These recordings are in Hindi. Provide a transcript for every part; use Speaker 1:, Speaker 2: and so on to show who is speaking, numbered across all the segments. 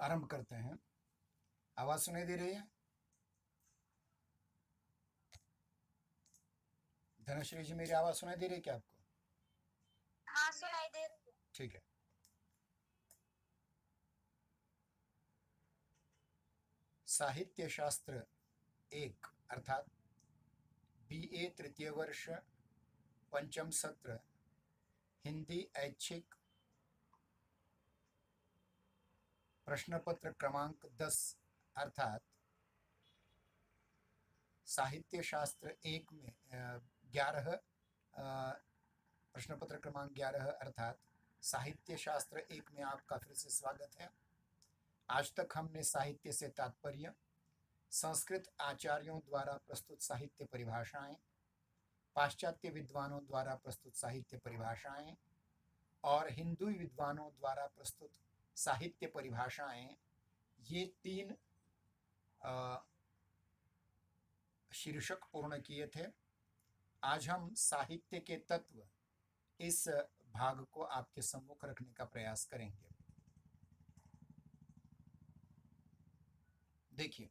Speaker 1: आरंभ करते हैं। आवाज सुनाई दे रही है? धनश्री जी, मेरी आवाज सुनाई दे रही है क्या आपको?
Speaker 2: हाँ, सुनाई दे रही है।
Speaker 1: ठीक है। साहित्य शास्त्र एक अर्थात BA तृतीय वर्ष पंचम सत्र हिंदी ऐच्छिक प्रश्न पत्र क्रमांक 10 अर्थात साहित्य शास्त्र एक में 11 प्रश्न पत्र क्रमांक 11 अर्थात साहित्य शास्त्र एक में आपका फिर से स्वागत है। आज तक हमने साहित्य से तात्पर्य, संस्कृत आचार्यों द्वारा प्रस्तुत साहित्य परिभाषाएं, पाश्चात्य विद्वानों द्वारा प्रस्तुत साहित्य परिभाषाएं और हिंदू विद्वानों द्वारा प्रस्तुत साहित्य परिभाषाएं, ये तीन शीर्षक पूर्ण किए थे। आज हम साहित्य के तत्व इस भाग को आपके सम्मुख रखने का प्रयास करेंगे। देखिए,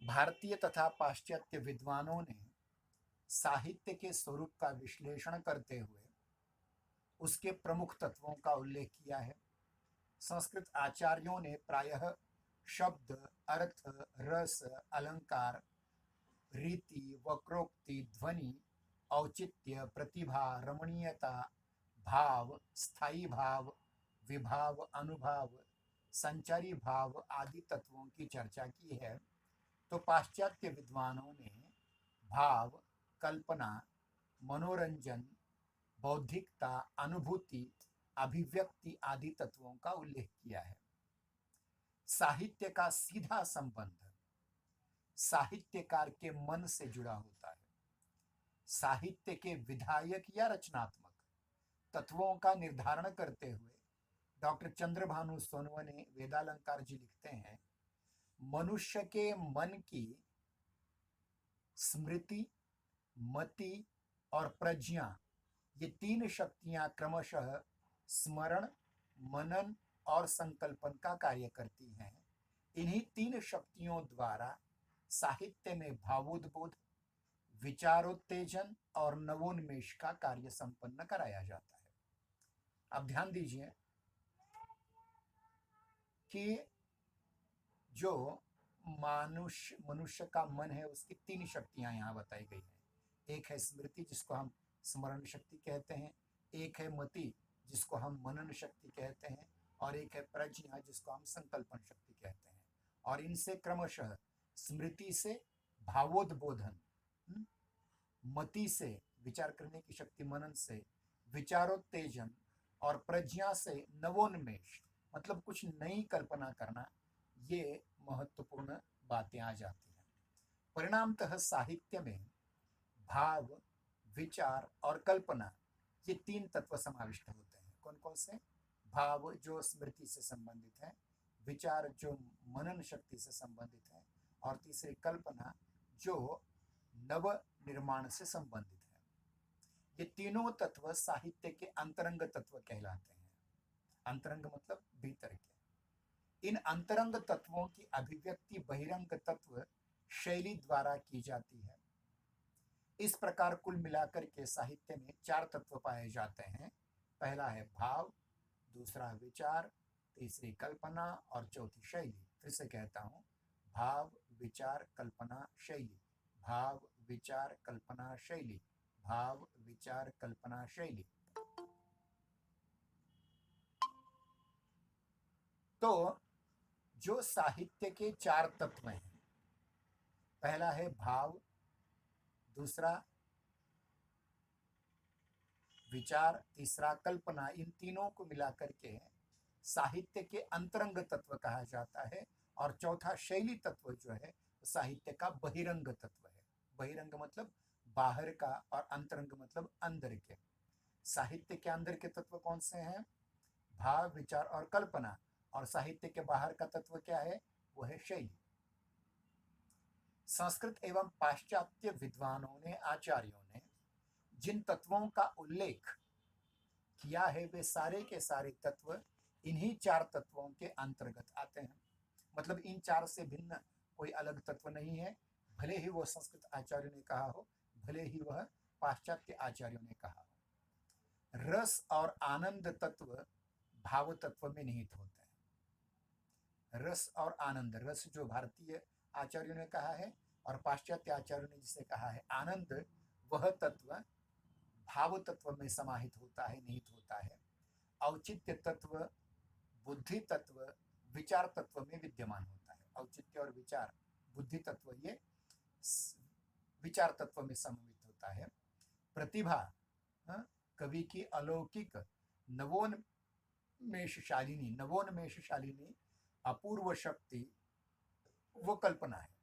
Speaker 1: भारतीय तथा पाश्चात्य विद्वानों ने साहित्य के स्वरूप का विश्लेषण करते हुए उसके प्रमुख तत्वों का उल्लेख किया है। संस्कृत आचार्यों ने प्रायः शब्द, अर्थ, रस, अलंकार, रीति, वक्रोक्ति, ध्वनि, औचित्य, प्रतिभा, रमणीयता, भाव, स्थायी भाव, विभाव, अनुभाव, संचारी भाव आदि तत्वों की चर्चा की है। तो पाश्चात्य विद्वानों ने भाव, कल्पना, मनोरंजन, बौद्धिकता, अनुभूति, अभिव्यक्ति आदि तत्वों का उल्लेख किया है। साहित्य का सीधा संबंध साहित्यकार के मन से जुड़ा होता है। साहित्य के विधायक या रचनात्मक तत्वों का निर्धारण करते हुए डॉक्टर चंद्रभानु सोनवने वेदालंकार जी लिखते हैं, मनुष्य के मन की स्मृति, मति और प्रज्ञा, ये तीन शक्तियां क्रमशः स्मरण, मनन और संकल्पन का कार्य करती हैं। इन्हीं तीन शक्तियों द्वारा साहित्य में भावोद्बोध, विचारोत्तेजन और नवोन्मेष का कार्य संपन्न कराया जाता है। अब ध्यान दीजिए कि जो मनुष्य का मन है, उसकी तीन शक्तियां यहां बताई गई हैं। एक है स्मृति, जिसको हम स्मरण शक्ति कहते हैं, एक है मति, जिसको हम मनन शक्ति कहते हैं, और एक है प्रज्ञा, जिसको हम संकल्पन शक्ति कहते हैं। और इनसे क्रमशः स्मृति से भावोद्बोधन, मति से विचार करने की शक्ति, मनन से विचारोत्तेजन और प्रज्ञा से नवोन्मेष, मतलब कुछ नई कल्पना करना, ये महत्वपूर्ण बातें आ जाती हैं। परिणामतः साहित्य में भाव, विचार और कल्पना, ये तीन तत्व समाविष्ट होते हैं। कौन कौन से? भाव जो स्मृति से संबंधित है, विचार जो मनन शक्ति से संबंधित है, और तीसरी कल्पना जो नव निर्माण से संबंधित है। ये तीनों तत्व साहित्य के अंतरंग तत्व कहलाते हैं। अंतरंग मतलब भीतर के। इन अंतरंग तत्वों की अभिव्यक्ति बहिरंग तत्व शैली द्वारा की जाती है। इस प्रकार कुल मिलाकर के साहित्य में चार तत्व पाए जाते हैं। पहला है भाव, दूसरा विचार, तीसरी कल्पना और चौथी शैली। फिर से कहता हूं, भाव, विचार, कल्पना, शैली। भाव, विचार, कल्पना, शैली। भाव, विचार, कल्पना, शैली। तो जो साहित्य के चार तत्व हैं, पहला है भाव, दूसरा विचार, तीसरा कल्पना, इन तीनों को मिलाकर के साहित्य के अंतरंग तत्व कहा जाता है। और चौथा शैली तत्व जो है, साहित्य का बहिरंग तत्व है। बहिरंग मतलब बाहर का, और अंतरंग मतलब अंदर के। साहित्य के अंदर के तत्व कौन से हैं? भाव, विचार और कल्पना। और साहित्य के बाहर का तत्व क्या है? वो है शैली। संस्कृत एवं पाश्चात्य विद्वानों ने, आचार्यों ने जिन तत्वों का उल्लेख किया है, वे सारे के सारे तत्व इन्हीं चार तत्वों के अंतर्गत आते हैं। मतलब इन चार से भिन्न कोई अलग तत्व नहीं है, भले ही वो संस्कृत आचार्यों ने कहा हो, भले ही वह पाश्चात्य आचार्यों ने कहा हो। रस और आनंद तत्व भाव तत्व में निहित होते हैं। रस और आनंद, रस जो भारतीय आचार्यों ने कहा है और पाश्चात्य आचार्यों ने जिसे कहा है आनंद, वह तत्व भाव तत्व में समाहित होता है, निहित होता है। औचित्य तत्व बुद्धि तत्व विचार तत्व में विद्यमान होता है। औचित्य और विचार, बुद्धि तत्व ये विचार तत्व में समन्वित होता है। प्रतिभा, कवि की अलौकिक नवोन्मेषशालिनी अपूर्व शक्ति, वो कल्पना है।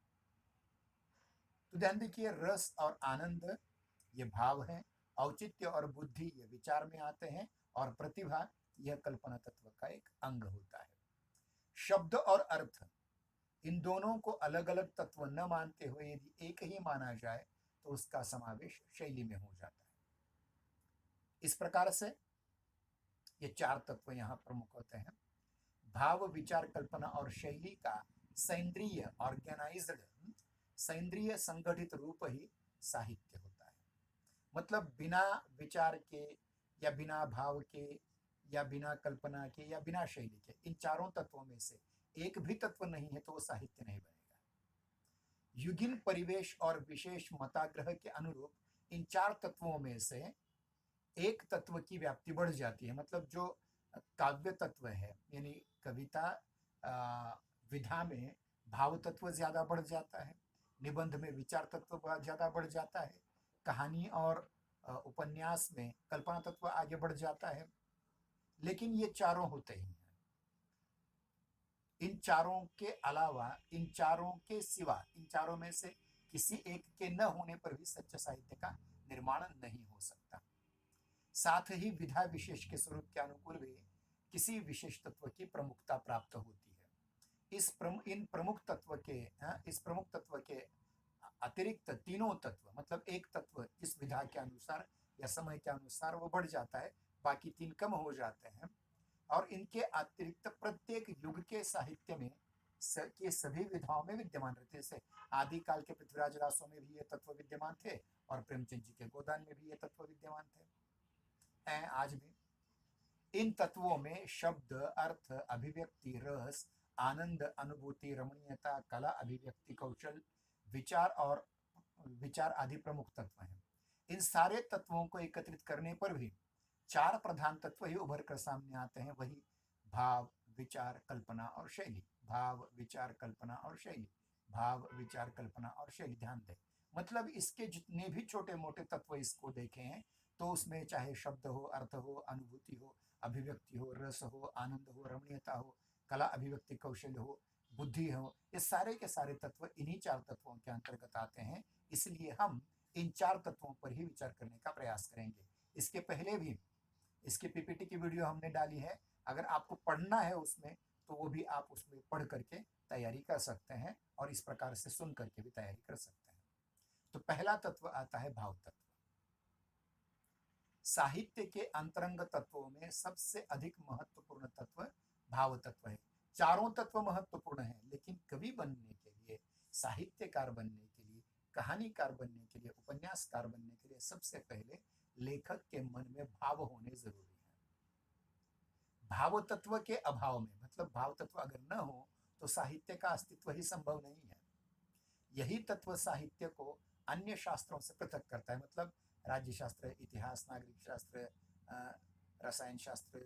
Speaker 1: तो ध्यान देखिए, रस और आनंद ये भाव है, औचित्य और बुद्धि ये विचार में आते हैं, और प्रतिभा यह कल्पना तत्व का एक अंग होता है। शब्द और अर्थ, इन दोनों को अलग अलग तत्व न मानते हुए यदि एक ही माना जाए तो उसका समावेश शैली में हो जाता है। इस प्रकार से ये चार तत्व यहाँ प्रमुख होते हैं। भाव विचार कल्पना और शैली का सैंद्रीय ऑर्गेनाइज्ड, सैंद्रीय संगठित रूप ही साहित्य होता है। मतलब बिना विचार के या बिना भाव के या बिना कल्पना के या बिना शैली के, इन चारों तत्वों में से एक भी तत्व नहीं है तो वो साहित्य नहीं बनेगा। युगिन परिवेश और विशेष मताग्रह के अनुरूप इन चार तत्वों में से एक तत्व की व्याप्ति बढ़ जाती है। मतलब जो काव्य तत्व है, यानी कविता विधा में भाव तत्व ज्यादा बढ़ जाता है, निबंध में विचार तत्व ज्यादा बढ़ जाता है, कहानी और उपन्यास में कल्पना तत्व आगे बढ़ जाता है। लेकिन ये चारों होते ही हैं। इन चारों के अलावा, इन चारों के सिवा, इन चारों में से किसी एक के न होने पर भी सच्चे साहित्य का निर्माण नहीं हो सकता। साथ ही विधा विशेष के स्वरूप के अनुकूल भी किसी विशेष तत्व की प्रमुखता प्राप्त होती है। इस प्रमुख तत्व के अतिरिक्त तीनों तत्व, मतलब एक तत्व इस विधा के अनुसार या समय के अनुसार वो बढ़ जाता है, बाकी तीन कम हो जाते हैं। और इनके अतिरिक्त प्रत्येक युग के साहित्य में के सभी विधाओं में विद्यमान रहते। जैसे आदिकाल के पृथ्वीराज रासों में भी ये तत्व विद्यमान थे और प्रेमचंद जी के गोदान में भी ये तत्व विद्यमान थे, आज भी। इन तत्वों में शब्द, अर्थ, अभिव्यक्ति, रस, आनंद, अनुभूति, रमणीयता, कला, अभिव्यक्ति, कौशल, विचार आदि प्रमुख तत्व हैं। इन सारे तत्वों को एकत्रित करने पर भी चार प्रधान तत्व ही उभर कर सामने आते हैं, वही भाव, विचार, कल्पना और शैली। भाव, विचार, कल्पना और शैली, भाव, विचार, कल्पना और शैली। ध्यान दें, मतलब इसके जितने भी छोटे मोटे तत्व इसको देखे हैं तो उसमें चाहे शब्द हो, अर्थ हो, अनुभूति हो, अभिव्यक्ति हो, रस हो, आनंद हो, रमणीयता हो, कला, अभिव्यक्ति, कौशल हो, बुद्धि हो, ये सारे के सारे तत्व इन्हीं चार तत्वों के अंतर्गत आते हैं। इसलिए हम इन चार तत्वों पर ही विचार करने का प्रयास करेंगे। इसके पहले भी इसके पीपीटी की वीडियो हमने डाली है, अगर आपको पढ़ना है उसमें तो वो भी आप उसमें पढ़ करके तैयारी कर सकते हैं और इस प्रकार से सुन करके भी तैयारी कर सकते हैं। तो पहला तत्व आता है भाव तत्व। साहित्य के अंतरंग तत्वों में सबसे अधिक महत्वपूर्ण तत्व भाव तत्व है। चारों तत्व महत्वपूर्ण हैं, लेकिन कवि बनने के लिए, साहित्यकार बनने के लिए, कहानीकार बनने के लिए, उपन्यासकार बनने के लिए सबसे पहले लेखक के मन में भाव होने जरूरी है। भाव तत्व के अभाव में, मतलब भाव तत्व अगर न हो तो साहित्य का अस्तित्व ही संभव नहीं है। यही तत्व साहित्य को अन्य शास्त्रों से पृथक करता है। मतलब राज्य शास्त्र, इतिहास, नागरिक शास्त्र, रसायन शास्त्र,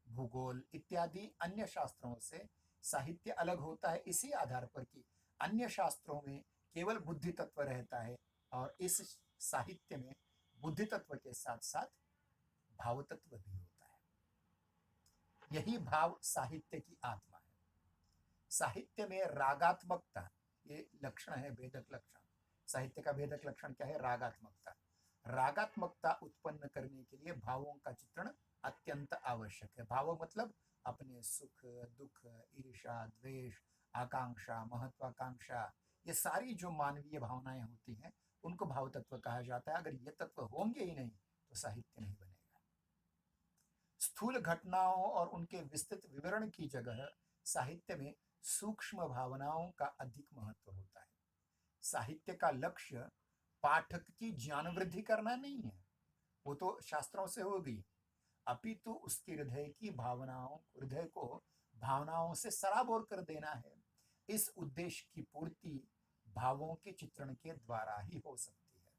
Speaker 1: भूगोल इत्यादि अन्य शास्त्रों से साहित्य अलग होता है इसी आधार पर कि अन्य शास्त्रों में केवल बुद्धि तत्व रहता है और इस साहित्य में बुद्धि तत्व के साथ साथ भाव तत्व भी होता है। यही भाव साहित्य की आत्मा है। साहित्य में रागात्मकता, ये लक्षण है, भेदक लक्षण। साहित्य का भेदक लक्षण क्या है? रागात्मकता। रागात्मकता उत्पन्न करने के लिए भावों का चित्रण अत्यंत आवश्यक है। भाव मतलब अपने सुख, दुख, ईर्ष्या, द्वेष, आकांक्षा, महत्वाकांक्षा, ये सारी जो मानवीय भावनाएं होती हैं उनको भाव तत्व कहा जाता है। अगर ये तत्व होंगे ही नहीं तो साहित्य नहीं बनेगा। स्थूल घटनाओं और उनके विस्तृत विवरण की जगह साहित्य में सूक्ष्म भावनाओं का अधिक महत्व होता है। साहित्य का लक्ष्य पाठक की ज्ञान वृद्धि करना नहीं है, वो तो शास्त्रों से होगी, अपितु उसके हृदय को भावनाओं से सराबोर कर देना है। इस उद्देश्य की पूर्ति भावों के चित्रण के द्वारा ही हो सकती है।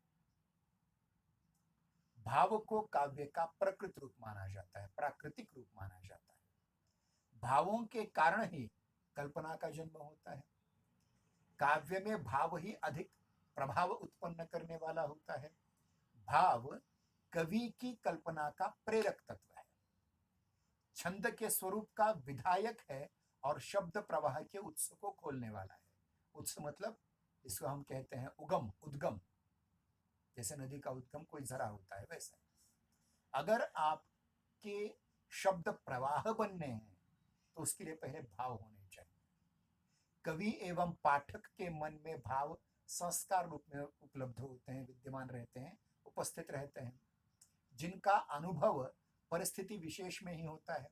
Speaker 1: भाव को काव्य का प्रकृत रूप माना जाता है, प्राकृतिक रूप माना जाता है। भावों के कारण ही कल्पना का जन्म होता है। काव्य में भाव ही अधिक प्रभाव उत्पन्न करने वाला होता है। भाव कवि की कल्पना का प्रेरक तत्व है, छंद के स्वरूप का विधायक है और शब्द प्रवाह के उत्स को खोलने वाला है। उत्स मतलब इसको हम कहते हैं उगम, उद्गम, जैसे नदी का उद्गम कोई जरा होता है वैसे। अगर आपके शब्द प्रवाह बनने हैं तो उसके लिए पहले भाव होने चाहिए। कवि एवं पाठक के मन में भाव संस्कार रूप में उपलब्ध होते हैं, विद्यमान रहते हैं, उपस्थित रहते हैं, जिनका अनुभव परिस्थिति विशेष में ही होता है।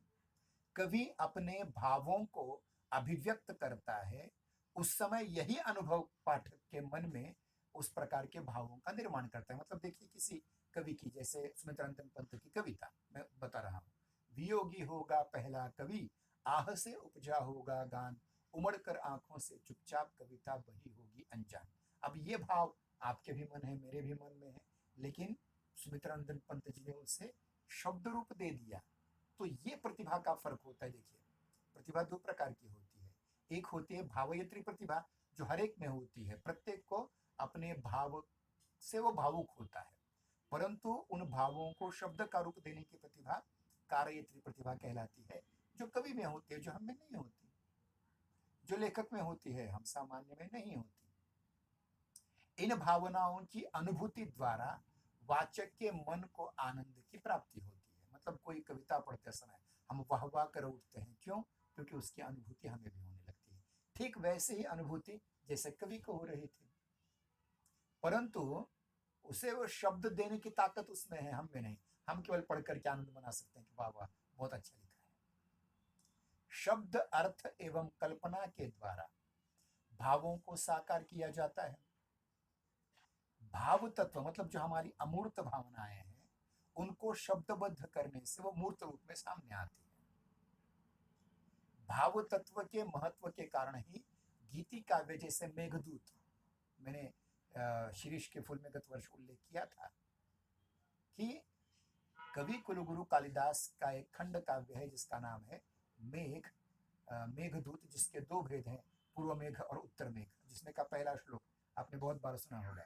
Speaker 1: कवि अपने भावों को अभिव्यक्त करता है, उस समय यही अनुभव पाठक के मन में उस प्रकार के भावों का निर्माण करता है। मतलब देखिए किसी कवि की, जैसे सुमित्रानंदन पंत की कविता मैं बता रहा हूँ, वियोगी होगा पहला कवि, आह से उपजा होगा गान, उमड़ कर आंखों से चुपचाप कविता बही होगी अनजान। अब ये भाव आपके भी मन है, मेरे भी मन में है, लेकिन सुमित्रानंदन पंत जी ने उसे शब्द रूप दे दिया। तो ये प्रतिभा का फर्क होता है। देखिए प्रतिभा दो प्रकार की होती है, एक होती है भावयत्री प्रतिभा जो हर एक में होती है, प्रत्येक को अपने भाव से वो भावुक होता है, परंतु उन भावों को शब्द का रूप देने की प्रतिभा कार्ययत्री प्रतिभा कहलाती है, जो कवि में होती है, जो हम में नहीं होती, जो लेखक में होती है, हम सामान्य में नहीं होती। इन भावनाओं की अनुभूति द्वारा वाचक के मन को आनंद की प्राप्ति होती है। मतलब कोई कविता पढ़ते समय हम वाह वाह कर उठते हैं, क्यों? क्योंकि उसकी अनुभूति हमें भी होने लगती है। ठीक वैसे ही अनुभूति जैसे कवि को हो रही थी, परंतु उसे वो शब्द देने की ताकत उसमें है, हम में नहीं। हम केवल पढ़ करके आनंद मना सकते हैं कि वाह वाह बहुत अच्छा लिखा है। शब्द अर्थ एवं कल्पना के द्वारा भावों को साकार किया जाता है। भाव तत्व मतलब जो हमारी अमूर्त भावनाएं हैं, उनको शब्दबद्ध करने से वो मूर्त रूप में सामने आती है। भाव तत्व के महत्व के कारण ही गीति काव्य जैसे मेघदूत, मैंने शिरीष के फूल में गत वर्ष उल्लेख किया था कि कवि कुलगुरु कालिदास का एक खंड काव्य है जिसका नाम है मेघदूत, जिसके दो भेद हैं, पूर्व मेघ और उत्तर मेघ, जिसमें का पहला श्लोक आपने बहुत बार सुना होगा,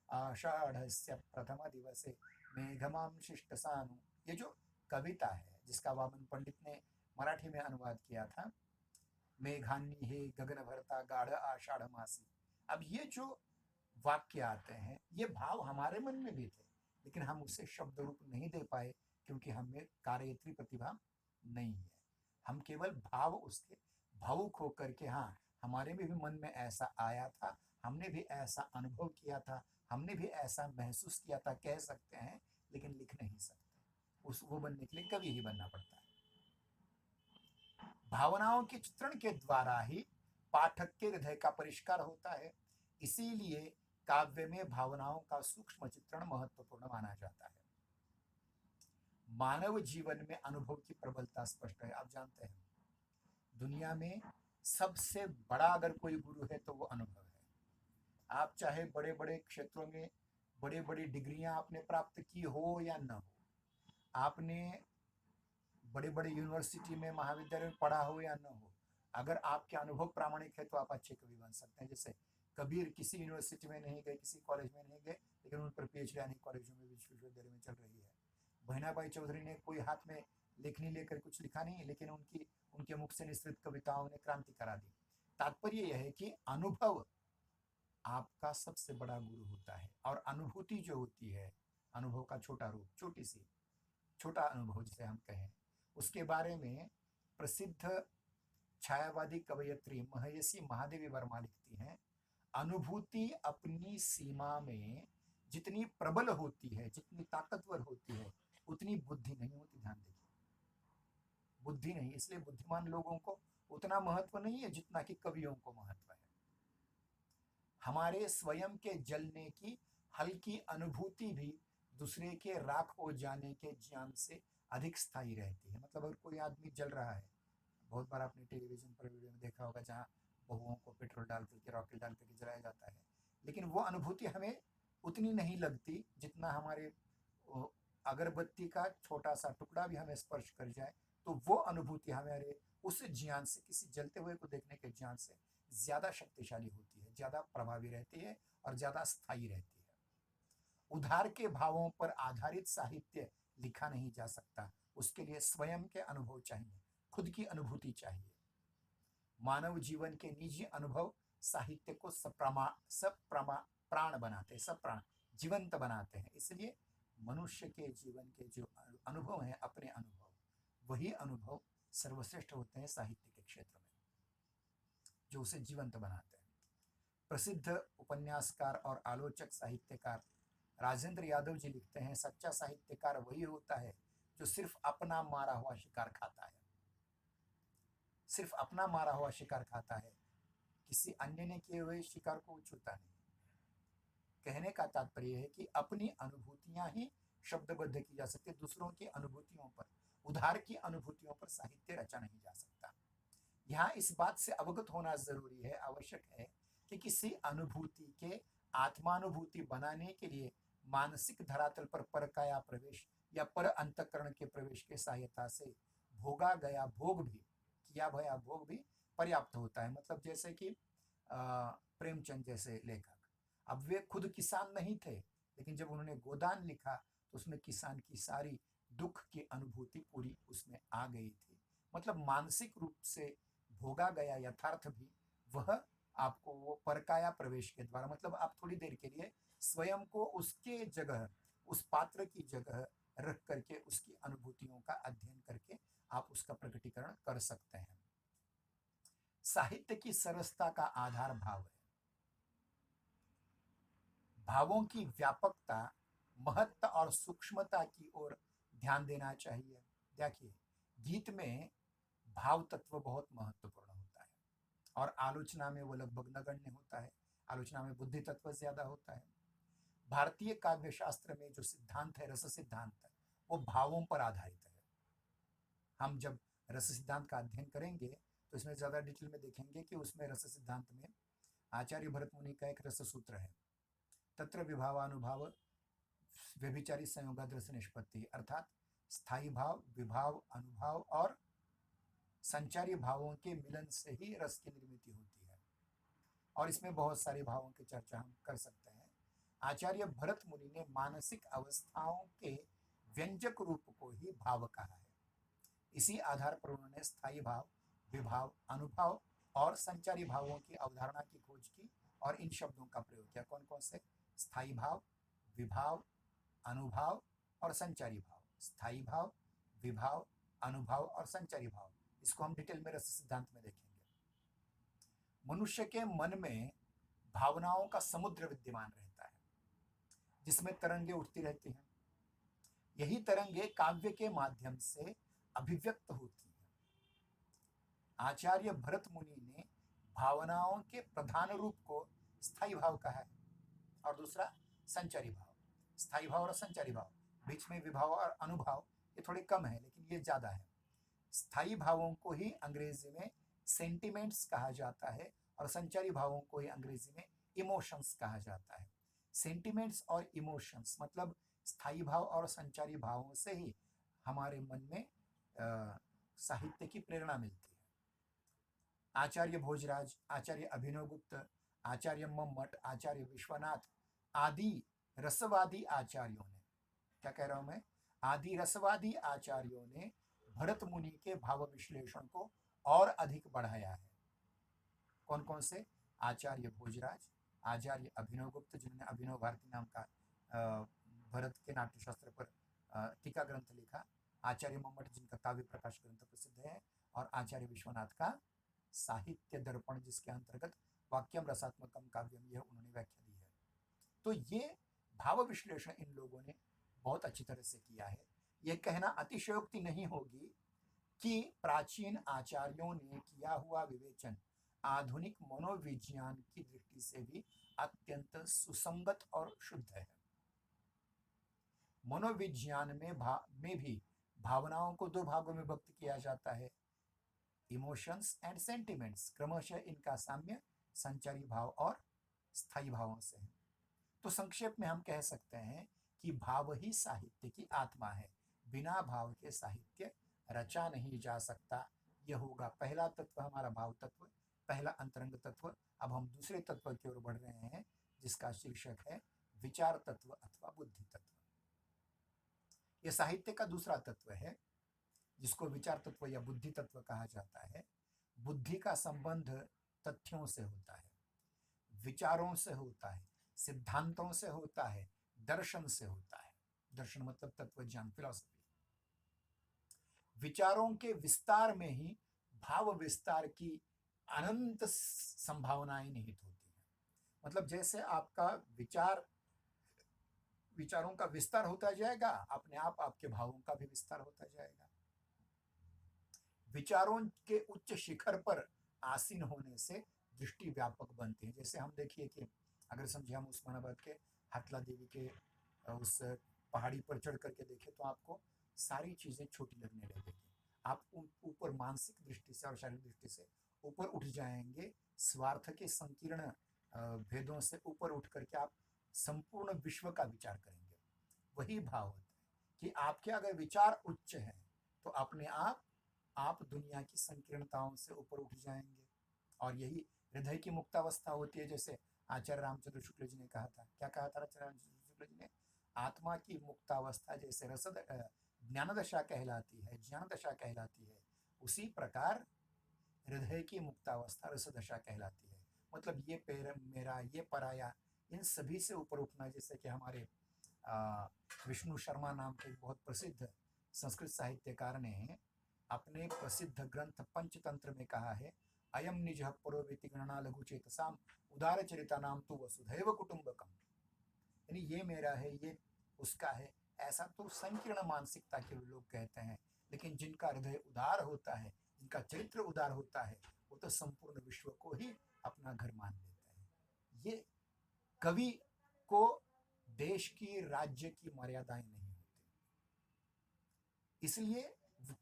Speaker 1: आषाढ़स्य प्रथम दिवसे मेघमां शिष्ट सानु। ये जो कविता है जिसका वामन पंडित ने मराठी में अनुवाद किया था, मेघान्नी हे गगन भरता गाढ़ आषाढ़ मासी। अब ये जो वाक्य आते हैं ये भाव हमारे मन में भी थे, लेकिन हम उसे शब्द रूप नहीं दे पाए क्योंकि हमें कार्ययत्री प्रतिभा नहीं है। हम केवल भाव उसके भावुक होकर के, हाँ हमारे भी मन में ऐसा आया था, हमने भी ऐसा अनुभव किया था, हमने भी ऐसा महसूस किया था, कह सकते हैं, लेकिन लिख नहीं सकते। उस वो बनने के लिए कवि ही बनना पड़ता है। भावनाओं के चित्रण के द्वारा ही पाठक के हृदय का परिष्कार होता है, इसीलिए काव्य में भावनाओं का सूक्ष्म चित्रण महत्वपूर्ण माना जाता है। मानव जीवन में अनुभव की प्रबलता स्पष्ट है। आप जानते हैं दुनिया में सबसे बड़ा अगर कोई गुरु है तो वो अनुभव है। आप चाहे बड़े बड़े क्षेत्रों में बड़ी बड़ी डिग्रियां आपने प्राप्त की हो या न हो, आपने बड़े बड़े यूनिवर्सिटी में महाविद्यालय में पढ़ा हो या न हो, अगर आपके अनुभव प्रामाणिक है तो आप अच्छे कवि बन सकते हैं। जैसे कबीर किसी यूनिवर्सिटी में नहीं गए, किसी कॉलेज में नहीं गए, लेकिन उन पर पीएचडी अनेक कॉलेजों में विश्वविद्यालय में चल रही है। बहनाबाई चौधरी ने कोई हाथ में लेखनी लेकर कुछ लिखा नहीं, लेकिन उनके मुख से निसृत कविताओं ने क्रांति करा दी। तात्पर्य यह है कि अनुभव आपका सबसे बड़ा गुरु होता है, और अनुभूति जो होती है, अनुभव का छोटा रूप, छोटा अनुभव जिसे हम कहें, उसके बारे में प्रसिद्ध छायावादी कवयित्री महयसी महादेवी वर्मा लिखती हैं, अनुभूति अपनी सीमा में जितनी प्रबल होती है, जितनी ताकतवर होती है, उतनी बुद्धि नहीं होती। ध्यान देखिए, बुद्धि नहीं। इसलिए बुद्धिमान लोगों को उतना महत्व नहीं है जितना कि कवियों को महत्व है। हमारे स्वयं के जलने की हल्की अनुभूति भी दूसरे के राख हो जाने के ज्ञान से अधिक स्थायी रहती है। मतलब अगर कोई आदमी जल रहा है, बहुत बार आपने टेलीविजन पर वीडियो में देखा होगा जहाँ बहुओं को पेट्रोल डाल करके रॉकेट डाल करके जलाया जाता है, लेकिन वो अनुभूति हमें उतनी नहीं लगती जितना हमारे अगरबत्ती का छोटा सा टुकड़ा भी हमें स्पर्श कर जाए तो वो अनुभूति हमारे उस ज्ञान से, किसी जलते हुए को देखने के ज्ञान से ज्यादा शक्तिशाली होती है, ज्यादा प्रभावी रहती है और ज्यादा स्थायी रहती है। उधार के भावों पर आधारित साहित्य लिखा नहीं जा सकता, उसके लिए स्वयं के अनुभव चाहिए, खुद की अनुभूति चाहिए। मानव जीवन के निजी अनुभव साहित्य को प्राण बनाते, सब प्राण जीवंत बनाते हैं। इसलिए मनुष्य के जीवन के जो अनुभव हैं, अपने अनुभव, वही अनुभव सर्वश्रेष्ठ होते हैं साहित्य के क्षेत्र में, जो उसे जीवंत बनाते हैं। प्रसिद्ध उपन्यासकार और आलोचक साहित्यकार राजेंद्र यादव जी लिखते हैं, सच्चा साहित्यकार वही होता है जो सिर्फ अपना मारा हुआ शिकार खाता है, सिर्फ अपना मारा हुआ शिकार खाता है, किसी अन्य ने किए हुए शिकार को छूता नहीं। कहने का तात्पर्य है कि अपनी अनुभूतियां ही शब्दबद्ध की जा सकती है, दूसरों की अनुभूतियों पर, उधार की अनुभूतियों पर साहित्य रचा नहीं जा सकता। यहाँ इस बात से अवगत होना जरूरी है, आवश्यक है कि किसी अनुभूति के आत्मानुभूति बनाने के लिए मानसिक धरातल पर परकाया प्रवेश या पर अंतकरण के प्रवेश के सहायता से भोगा गया भोग भी, किया भया भोग भी पर्याप्त होता है। मतलब जैसे कि प्रेमचंद जैसे लेखक, अब वे खुद किसान नहीं थे, लेकिन जब उन्होंने गोदान लिखा तो उसमें किसान की सारी दुख की अनुभूति पूरी उसमें आ गई थी। मतलब मानसिक रूप से भोगा गया यथार्थ भी वह आपको वो परकाया प्रवेश के द्वारा, मतलब आप थोड़ी देर के लिए स्वयं को उसके जगह, उस पात्र की जगह रख करके उसकी अनुभूतियों का अध्ययन करके आप उसका प्रकटीकरण कर सकते हैं। साहित्य की सरसता का आधार भाव है। भावों की व्यापकता, महत्ता और सूक्ष्मता की ओर ध्यान देना चाहिए। देखिए, गीत में भाव तत्व बहुत महत्वपूर्ण होता है और आलोचना में वो लगभग नगण्य होता है। आलोचना में बुद्धि तत्व ज्यादा होता है। भारतीय काव्य शास्त्र में जो सिद्धांत है, रस सिद्धांत है, वो भावों पर आधारित है। हम जब रस सिद्धांत का अध्ययन करेंगे तो इसमें ज्यादा डिटेल में देखेंगे कि उसमें रस सिद्धांत में आचार्य भरत मुनि का एक रस सूत्र है, तत्र विभावानुभाव व्यभिचारी संयोगाद रस निष्पत्ति, अर्थात स्थायी भाव, विभाव, अनुभाव और संचारी भावों के मिलन से ही रस की निर्मिति होती है। और इसमें बहुत सारे भावों की चर्चा हम कर सकते हैं। आचार्य भरत मुनि ने मानसिक अवस्थाओं के व्यंजक रूप को ही भाव कहा है। इसी आधार पर उन्होंने स्थायी भाव, विभाव, अनुभाव और संचारी भावों की अवधारणा की खोज की और इन शब्दों का प्रयोग किया। कौन कौन से? स्थायी भाव, विभाव, अनुभाव और संचारी भाव। स्थायी भाव, विभाव, अनुभाव और संचारी भाव, इसको हम डिटेल में रस सिद्धांत में देखेंगे। मनुष्य के मन में भावनाओं का समुद्र विद्यमान रहता है जिसमें तरंगे उठती रहती हैं। यही तरंगे काव्य के माध्यम से अभिव्यक्त होती हैं। आचार्य भरत मुनि ने भावनाओं के प्रधान रूप को स्थायी भाव कहा है और दूसरा संचारी भाव। स्थायी भाव और संचारी भाव, बीच में विभाव और अनुभाव ये थोड़े कम है लेकिन ये ज्यादा है। स्थायी भावों को ही अंग्रेजी में सेंटिमेंट्स कहा जाता है और संचारी भावों को ही अंग्रेजी में इमोशंस कहा जाता है। सेंटिमेंट्स और इमोशंस मतलब स्थायी भाव और संचारी भावों से ही हमारे मन में साहित्य की प्रेरणा मिलती है। आचार्य भोजराज, आचार्य अभिनवगुप्त, आचार्य मम्मट, आचार्य विश्वनाथ आदि रसवादी आचार्यों ने, क्या कह रहा हूं मैं, आदि रसवादी आचार्यों ने भरत मुनि के भाव विश्लेषण को और अधिक बढ़ाया है। कौन कौन से? आचार्य भोजराज, आचार्य अभिनवगुप्त जिन्होंने अभिनव भारती नाम का भरत के नाट्यशास्त्र पर टीका ग्रंथ लिखा, आचार्य मम्मट जिनका काव्य प्रकाश ग्रंथ प्रसिद्ध है, और आचार्य विश्वनाथ का साहित्य दर्पण जिसके अंतर्गत वाक्यम रसात्मकम काव्यम यह उन्होंने व्याख्या दी है। तो ये भाव विश्लेषण इन लोगों ने बहुत अच्छी तरह से किया है। यह कहना अतिशयोक्ति नहीं होगी कि प्राचीन आचार्यों ने किया हुआ विवेचन आधुनिक मनोविज्ञान की दृष्टि से भी अत्यंत सुसंगत और शुद्ध है। मनोविज्ञान में भी भावनाओं को दो भागों में व्यक्त किया जाता है, इमोशंस एंड सेंटिमेंट्स। क्रमशः इनका साम्य संचारी भाव और स्थायी भावों से है। तो संक्षेप में हम कह सकते हैं कि भाव ही साहित्य की आत्मा है। बिना भाव के साहित्य रचा नहीं जा सकता। यह होगा पहला तत्व, हमारा भाव तत्व, पहला अंतरंग तत्व। अब हम दूसरे तत्व की ओर बढ़ रहे हैं, जिसका शीर्षक है विचार तत्व अथवा बुद्धि तत्व। यह साहित्य का दूसरा तत्व है, जिसको विचार तत्व या बुद्धि तत्व कहा जाता है। बुद्धि का संबंध तथ्यों से होता है, विचारों से होता है, सिद्धांतों से होता है, दर्शन से होता है। दर्शन मतलब तत्व ज्ञान, फिलॉसफी। विचारों के विस्तार में ही भाव विस्तार की अनंत संभावनाएं निहित होती हैं। मतलब जैसे आपका विचारों का विस्तार होता जाएगा, अपने आप आपके भावों का भी विस्तार होता जाएगा। विचारों के उच्च शिखर पर आसीन होने से दृष्टि व्यापक बनती है। जैसे हम देखिए कि अगर समझे हम उस्मानाबाद के हाथला देवी के उस पहाड़ी पर चढ़ करके देखें तो आपको सारी चीजें छोटी लगने लगेगी। आप ऊपर मानसिक दृष्टि से और शारीरिक दृष्टि से ऊपर उठ जाएंगे। स्वार्थ के संकीर्ण भेदों से ऊपर उठ करके आप संपूर्ण विश्व का विचार करेंगे। वही भाव होता है कि आपके अगर विचार उच्च हैं तो अपने आप दुनिया की संकीर्णताओं से ऊपर उठ जाएंगे। और यही हृदय की मुक्तावस्था होती है। जैसे आचार्य रामचंद्र शुक्ल जी ने कहा था, क्या कहा था आचार्य रामचंद्र शुक्ल जी ने? आत्मा की मुक्तावस्था जैसे ज्ञान दशा कहलाती है, ज्ञान दशा कहलाती है, उसी प्रकार हृदय की मुक्तावस्था रस दशा कहलाती है। मतलब ये मेरा, ये पराया, इन सभी से ऊपर उठना। जैसे कि हमारे विष्णु शर्मा नाम के बहुत प्रसिद्ध संस्कृत साहित्यकार ने अपने प्रसिद्ध ग्रंथ पंचतंत्र में कहा है, अयम निज पुरोवेति गणना लघु चेतसाम उदार चरिता नाम तो वसुधैव कुटुंबकम। यानी ये मेरा है, ये उसका है, ऐसा तो संकीर्ण मानसिकता के लोग कहते हैं। लेकिन जिनका हृदय उदार होता है, जिनका चरित्र उदार होता है, वो तो संपूर्ण विश्व को ही अपना घर मान लेते हैं। ये कवि को देश की, राज्य की मर्यादाएं नहीं होती, इसलिए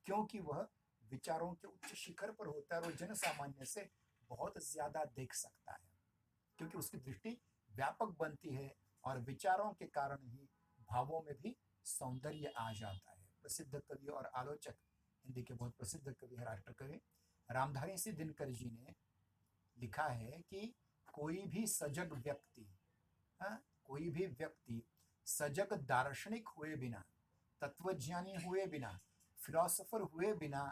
Speaker 1: क्योंकि वह विचारों के उच्च शिखर पर होता है और जन सामान्य से बहुत ज्यादा देख सकता है, क्योंकि उसकी दृष्टि व्यापक बनती है और विचारों के कारण ही भावों में भी सौंदर्य आ जाता है। प्रसिद्ध कवि और आलोचक, हिंदी के बहुत प्रसिद्ध कवि है राष्ट्र कवि रामधारी सिंह दिनकर जी ने लिखा है कि कोई भी सजग व्यक्ति, कोई भी व्यक्ति सजग दार्शनिक हुए बिना, तत्वज्ञानी हुए बिना, फिलोसोफर हुए बिना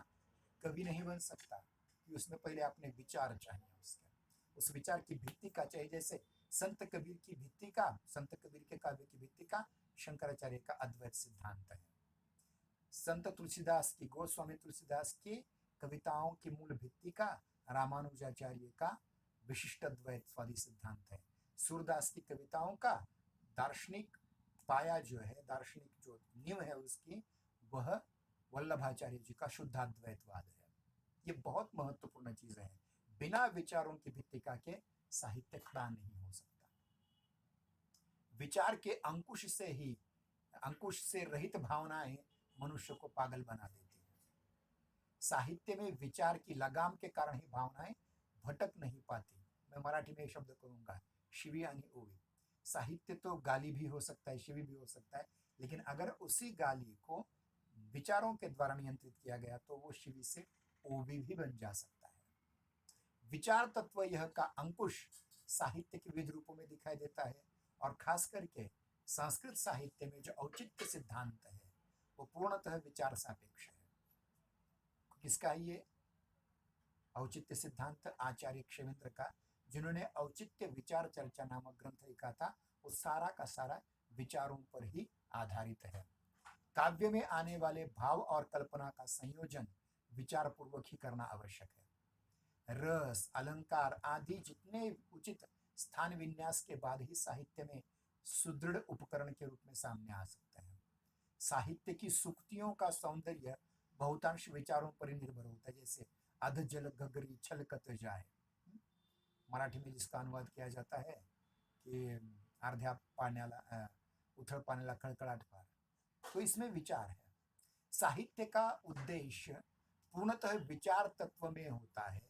Speaker 1: कवि नहीं बन सकता। कि उसमें पहले अपने विचार चाहिए, उसके उस विचार की भित्ति का चाहिए। जैसे संत कबीर की भित्ति का, संत कबीर के काव्य की भित्ति का शंकराचार्य का अद्वैत सिद्धांत है। संत तुलसीदास की, गोस्वामी तुलसीदास की कविताओं की मूल भित्ति का रामानुजाचार्य का विशिष्ट अद्वैतवादी सिद्धांत है। सूरदास की कविताओं का दार्शनिक पाया जो है, दार्शनिक जो नींव है उसकी, वह वल्लभाचार्य जी का शुद्धाद्वैतवाद है। ये बहुत महत्वपूर्ण चीजें हैं। बिना विचारों की भित्तिका के साहित्य खड़ा नहीं हो सकता। विचार के अंकुश से रहित भावनाएं मनुष्य को पागल बना देती हैं। साहित्य में विचार की लगाम के कारण ही भावनाएं भटक नहीं पाती। मैं मराठी में एक शब्द कहूंगा, शिवी आणि ओवी। साहित्य तो गाली भी हो सकता है, शिवी भी हो सकता है, लेकिन अगर उसी गाली को विचारों के द्वारा नियंत्रित किया गया तो वो शिवी से ओवी भी बन जा सकता है। विचार तत्व यह का अंकुश साहित्य के विविध रूपों में दिखाई देता है और खास करके संस्कृत साहित्य में जो औचित्य सिद्धांत है वो पूर्णतः विचार सापेक्ष है। किसका है ये औचित्य सिद्धांत? आचार्य क्षेमेंद्र का, जिन्होंने औचित्य विचार चर्चा नामक ग्रंथ लिखा था। वो सारा का सारा विचारों पर ही आधारित है। काव्य में आने वाले भाव और कल्पना का संयोजन विचार पूर्वक ही करना आवश्यक है। रस, अलंकार आदि जितने उचित स्थान विन्यास के बाद ही साहित्य में सुदृढ़ उपकरण के रूप में सामने आ सकते हैं। साहित्य की सूक्तियों का सौंदर्य बहुतांश विचारों पर ही निर्भर होता है। जैसे अध जल गगरी छलकत जाए, मराठी में जिसका अनुवाद किया जाता है कि अर्ध्या पाण्याला उथळ पाण्याला खळखळाट फार। तो इसमें विचार है। साहित्य का उद्देश्य पूर्णतः विचार तत्व में होता है।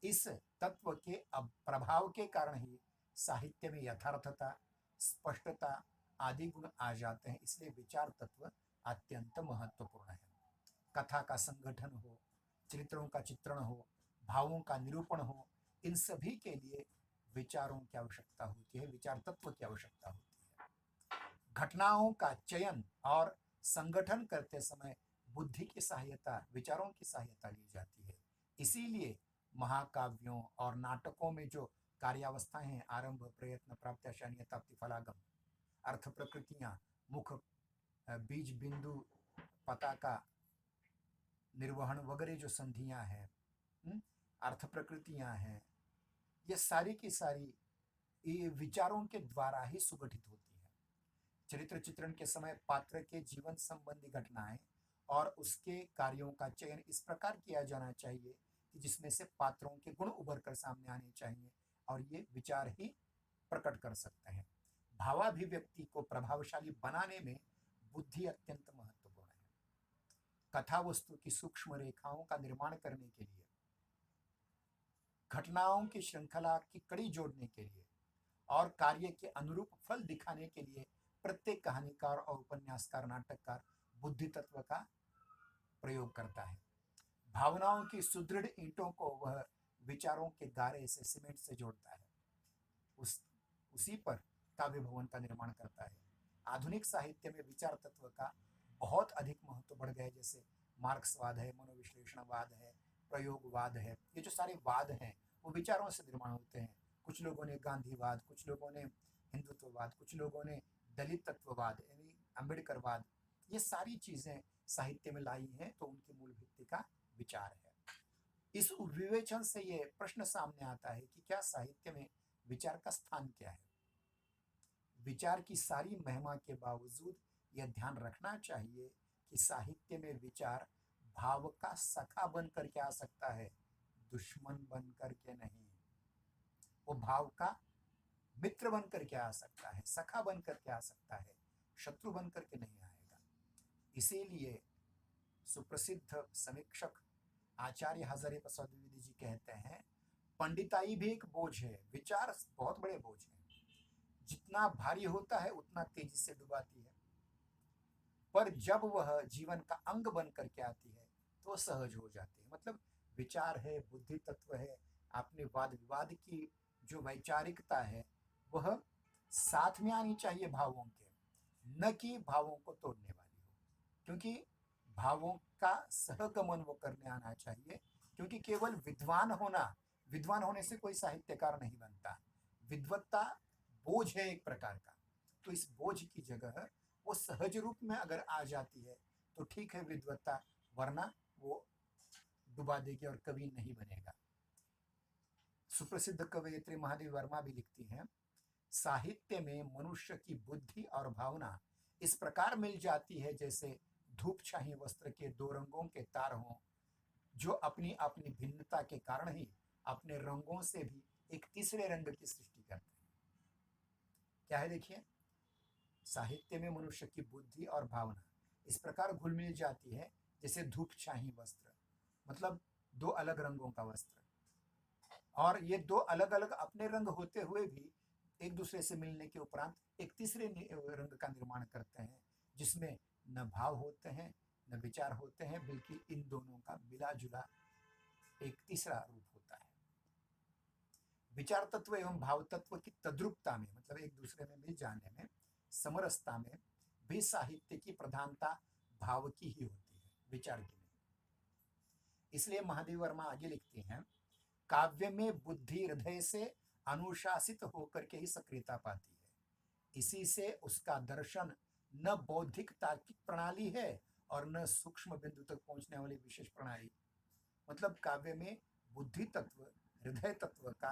Speaker 1: इस तत्व के प्रभाव के कारण ही साहित्य में यथार्थता, स्पष्टता आदि गुण आ जाते हैं। इसलिए विचार तत्व अत्यंत महत्वपूर्ण है। कथा का संगठन हो, चरित्रों का चित्रण हो, भावों का निरूपण हो, इन सभी के लिए विचारों की आवश्यकता होती है, विचार तत्व की आवश्यकता होती है। घटनाओं का चयन और संगठन करते समय बुद्धि की सहायता, विचारों की सहायता ली जाती है। इसीलिए महाकाव्यों और नाटकों में जो कार्यावस्थाएं हैं, आरंभ, प्रयत्न, प्राप्त्याशा, नियताप्ति, फलागम, अर्थ प्रकृतियां, मुख, बीज बिंदु, पताका, निर्वहन वगैरह जो संधियां हैं, अर्थ प्रकृतियां हैं, ये सारी की सारी ये विचारों के द्वारा ही सुगठित होती है। चरित्र चित्रण के समय पात्र के जीवन संबंधी घटनाएं और उसके कार्यों का चयन इस प्रकार किया जाना चाहिए कि जिसमें से पात्रों के गुण उभर कर सामने आने चाहिए और ये विचार ही प्रकट कर सकते हैं। भावाभिव्यक्ति को प्रभावशाली बनाने में बुद्धि अत्यंत महत्वपूर्ण है। कथा वस्तु की सूक्ष्म रेखाओं का निर्माण करने के लिए, घटनाओं की श्रृंखला की कड़ी जोड़ने के लिए और कार्य के अनुरूप फल दिखाने के लिए प्रत्येक कहानीकार और उपन्यासकार, नाटककार बुद्धि तत्व का प्रयोग करता है। भावनाओं की सुदृढ़ ईंटों को वह विचारों के गारे से, सीमेंट से जोड़ता है, उसी पर काव्य भवन का निर्माण करता है। आधुनिक साहित्य में विचार तत्व का बहुत अधिक महत्व बढ़ गया है। जैसे मार्क्सवाद है, मनोविश्लेषणवाद है, प्रयोगवाद है, ये जो सारे वाद हैं वो विचारों से निर्माण होते हैं। कुछ लोगों ने गांधीवाद, कुछ लोगों ने हिंदुत्ववाद, कुछ लोगों ने दलित तत्ववाद यानी अम्बेडकरवाद, ये सारी चीजें साहित्य में लाई हैं, तो उनकी मूल भित्ति का विचार है। इस विवेचन से ये प्रश्न सामने आता है कि क्या साहित्य में विचार का स्थान क्या है। विचार की सारी महिमा के बावजूद यह ध्यान रखना चाहिए कि साहित्य में विचार भाव का सखा बन करके आ सकता है, दुश्मन बन करके नहीं। वो भाव का मित्र बन करके आ सकता है, सखा बन करके आ सकता है, शत्रु बन करके नहीं आएगा। इसीलिए सुप्रसिद्ध समीक्षक आचार्य हजारे प्रसाद द्विवेदी जी कहते हैं, पंडिताई भी एक बोझ है, विचार बहुत बड़े बोझ हैं। जितना भारी होता है उतना तेजी से डुबाती है, पर जब वह जीवन का अंग बन करके आती है तो सहज हो जाती है। मतलब विचार है, बुद्धि तत्व है, आपने वाद विवाद की जो वैचारिकता है वह साथ में आनी चाहिए भावों के, न कि भावों को तोड़ने वाली हो। क्योंकि भावों का सहगमन वो करने आना चाहिए। क्योंकि केवल विद्वान होने से कोई साहित्यकार नहीं बनता। विद्वत्ता बोझ है एक प्रकार का, तो इस बोझ की जगह वो सहज रूप में अगर आ जाती है तो ठीक है विद्वत्ता, वरना वो डुबा देगी और कभी नहीं बनेगा। सुप्रसिद्ध कवयित्री महादेवी वर्मा भी लिखती हैं, साहित्य में मनुष्य की बुद्धि और भावना इस प्रकार मिल जाती है जैसे धूप छाही वस्त्र के दो रंगों के तार हों, जो अपनी अपनी भिन्नता के कारण ही अपने रंगों से भी एक तीसरे रंग की सृष्टि करते हैं। क्या है देखिए, साहित्य में मनुष्य की बुद्धि और भावना इस प्रकार घुल मिल जाती है जैसे धूप छाही वस्त्र, मतलब दो अलग रंगों का वस्त्र, और ये दो अलग अलग अपने रंग होते हुए भी एक दूसरे से मिलने के उपरांत एक तीसरे रंग का निर्माण करते हैं, जिसमें न भाव होते हैं न विचार होते हैं, बल्कि इन दोनों का मिला जुला एक तीसरा रूप होता है। विचार तत्व एवं भाव तत्व की तद्रुपता में, मतलब एक दूसरे में मिल जाने में, समरसता में भी साहित्य की प्रधानता भाव की ही होती है, विचार की नहीं। इसलिए महादेवी वर्मा आगे लिखती हैं, काव्य में बुद्धि हृदय से अनुशासित होकर के ही सक्रियता पाती है। इसी से उसका दर्शन न बौद्धिक तार्किक प्रणाली है और न सूक्ष्म बिंदु तक पहुंचने वाली विशेष प्रणाली। मतलब काव्य में बुद्धि तत्व, हृदय तत्व का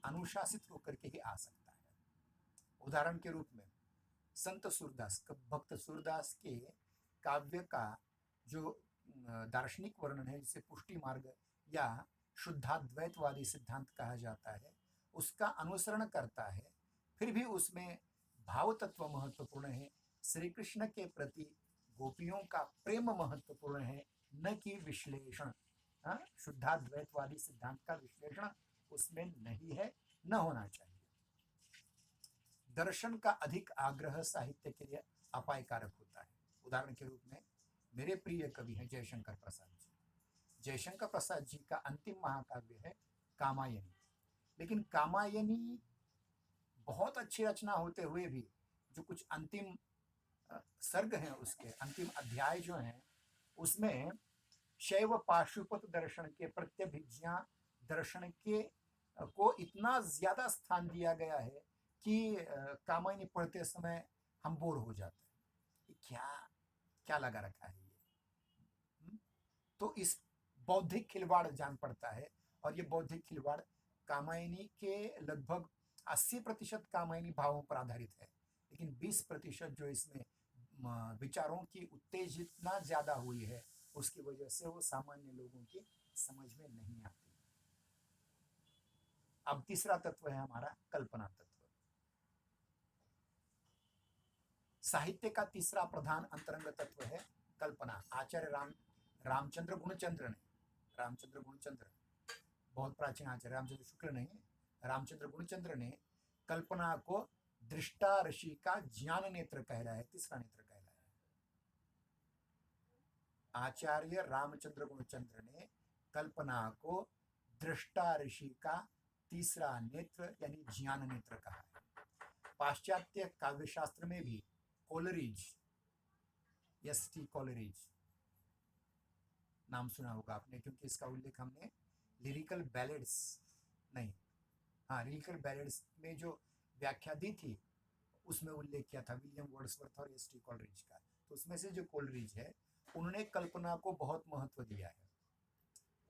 Speaker 1: अनुशासित होकर के ही आ सकता है। उदाहरण के रूप में संत सूरदास, भक्त सूरदास के काव्य का जो दार्शनिक वर्णन है, जिसे पुष्टि मार्ग या शुद्धाद्वैतवादी सिद्धांत कहा जाता है, उसका अनुसरण करता है, फिर भी उसमें भाव तत्व महत्वपूर्ण है। श्री कृष्ण के प्रति गोपियों का प्रेम महत्वपूर्ण है, न कि विश्लेषण। शुद्धाद्वैतवादी सिद्धांत का विश्लेषण उसमें नहीं है, न होना चाहिए। दर्शन का अधिक आग्रह साहित्य के लिए अपायकारक होता है। उदाहरण के रूप में मेरे प्रिय कवि हैं जयशंकर प्रसाद जी। जयशंकर प्रसाद जी का अंतिम महाकाव्य है कामायनी, लेकिन कामायनी बहुत अच्छी रचना होते हुए भी जो कुछ अंतिम सर्ग हैं, उसके अंतिम अध्याय जो हैं, उसमें शैव पाशुपत दर्शन के प्रत्यभिज्ञा दर्शन के को इतना ज्यादा स्थान दिया गया है कि कामायनी पढ़ते समय हम बोर हो जाते हैं। क्या क्या लगा रखा है ये। तो इस बौद्धिक खिलवाड़ जान पड़ता है, और ये बौद्धिक खिलवाड़ कामायनी के लगभग 80% कामायनी भावों पर आधारित है, लेकिन 20% जो इसमें विचारों की उत्तेजना ज्यादा हुई है, उसकी वजह से वो सामान्य लोगों की समझ में नहीं आती। अब तीसरा तत्व है हमारा कल्पना तत्व। साहित्य का तीसरा प्रधान अंतरंग तत्व है कल्पना। आचार्य रामचंद्र गुणचंद्र बहुत प्राचीन आचार्य, रामचंद्र शुक्ल नहीं, रामचंद्र गुणचंद्र ने कल्पना को दृष्टा ऋषि का ज्ञान नेत्र कहलाया है, तीसरा नेत्र कहलाया है। आचार्य रामचंद्र गुणचंद्र ने कल्पना को दृष्टा ऋषि का तीसरा नेत्र यानी ज्ञान नेत्र कहा है। पाश्चात्य काव्यशास्त्र में भी कोलरिज, एस.टी. कोलरिज नाम सुना होगा आपने, क्योंकि इसका उल्लेख हमने लिरिकल बैलेड्स में जो व्याख्या दी थी उसमें उल्लेख किया था, विलियम वर्ड्सवर्थ और एस.टी. कोलरिज का। तो उसमें से जो कोलरिज है, उन्होंने कल्पना को बहुत महत्व दिया है।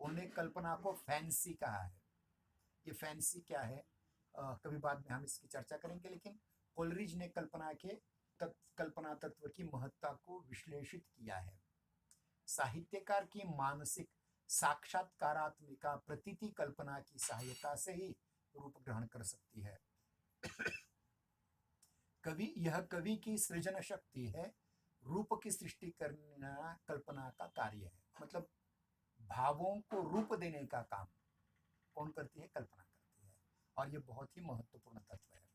Speaker 1: उन्होंने कल्पना को फैंसी कहा है। ये फैंसी क्या है, कभी बाद में हम इसकी चर्चा करेंगे, लेकिन कोलरिज ने कल्पना तत्व की महत्ता को विश्लेषित किया है। साहित्यकार की मानसिक साक्षात्कारात्मिका प्रतीति कल्पना की सहायता से ही रूप ग्रहण कर सकती है। कवि की सृजन शक्ति है, रूप की सृष्टि करना कल्पना का कार्य है। मतलब भावों को रूप देने का काम कौन करती है? कल्पना करती है, और ये बहुत ही महत्वपूर्ण तत्व है।